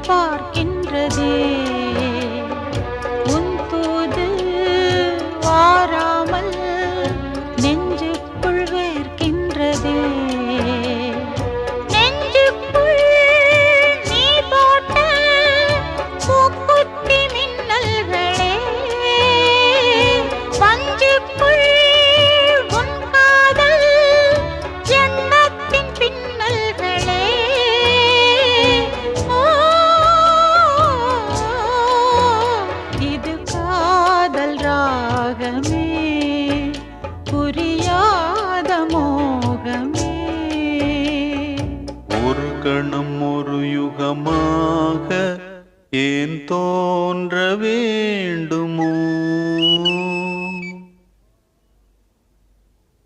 பார்க்கின்றதே உன் தூது வாராமல் நெஞ்சுக்குள் வேர்க்கின்றதே நெஞ்சுக்குள் நீ போட்ட மூக்குத்தி மின்னல்களே பஞ்சுக்குள் உன் காதல் எண்ணத்தின் பின்னல்களே இது காதல் ராகமே புரியாத மோகமே ஒரு கணம் ஒரு யுகமாக ஏன் தோன்ற வேண்டும்